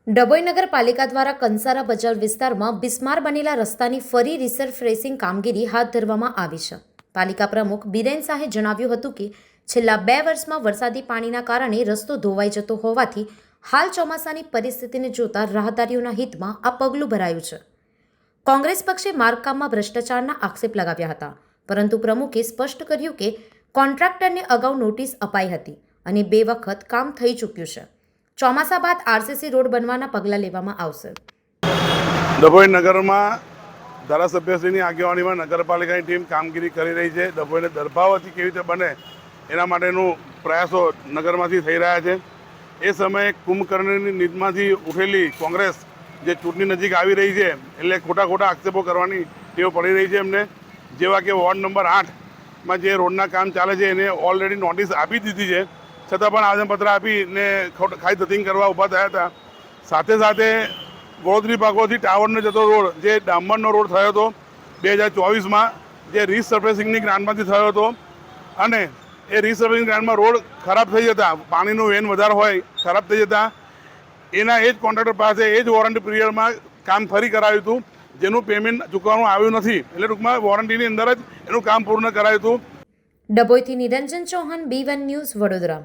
ડભોઈ નગરપાલિકા દ્વારા કંસારા બજાર વિસ્તારમાં બિસ્માર બનેલા રસ્તાની ફરી રિસરફેસિંગ કામગીરી હાથ ધરવામાં આવી છે. પાલિકા પ્રમુખ બિરેન શાહે જણાવ્યું હતું કે છેલ્લા 2 વર્ષમાં વરસાદી પાણીના કારણે રસ્તો ધોવાઈ જતો હોવાથી હાલ ચોમાસાની પરિસ્થિતિને જોતા રાહદારીઓના હિતમાં આ પગલું ભરાયું છે. કોંગ્રેસ પક્ષે માર્ગકામમાં ભ્રષ્ટાચારના આક્ષેપ લગાવ્યા હતા, પરંતુ પ્રમુખે સ્પષ્ટ કર્યું કે કોન્ટ્રાક્ટરને અગાઉ નોટિસ અપાઈ હતી અને 2 વખત કામ થઈ ચૂક્યું છે. ચોમાસા બાદ આરસીસી રોડ બનવાના પગલાં લેવામાં આવશે. ડભોઈ નગરમાં ધારાસભ્યશ્રીની આગેવાનીમાં નગરપાલિકાની ટીમ કામગીરી કરી રહી છે. ડભોઈને દર્ભાવતી કેવી રીતે બને એના માટેનું પ્રયાસો નગરમાંથી થઈ રહ્યા છે. એ સમયે કુંભકર્ણની નીતિમાંથી ઉઠેલી કોંગ્રેસ જે ચૂંટણી નજીક આવી રહી છે એટલે ખોટા આક્ષેપો કરવાની ટેવ પડી રહી છે એમને. જેવા કે વોર્ડ નંબર 8માં જે રોડના કામ ચાલે છે એને ઓલરેડી નોટિસ આપી દીધી છે, છતાં પણ આવેદનપત્ર આપીને ખાઈ ધતિંગ કરવા ઊભા થયા હતા. સાથે ગોળદરી પાકોથી ટાવરને જતો રોડ જે ડામરનો રોડ થયો હતો 2024માં, જે રીસર્ફેસિંગની ગ્રાન્ટમાંથી થયો હતો, અને એ રીસર્ફેસિંગ ગ્રાન્ટમાં રોડ ખરાબ થઈ જતા, પાણીનું વેન વધારે હોય ખરાબ થઈ જતા, એના એ જ કોન્ટ્રાક્ટર પાસે એ જ વોરંટી પીરિયડમાં કામ ફરી કરાવ્યું હતું, જેનું પેમેન્ટ ચૂકવવાનું આવ્યું નથી. એટલે ટૂંકમાં વોરંટીની અંદર જ એનું કામ પૂર્ણ કરાયું હતું. ડભોઈથી નિરંજન ચૌહાણ, B1 ન્યૂઝ, વડોદરા.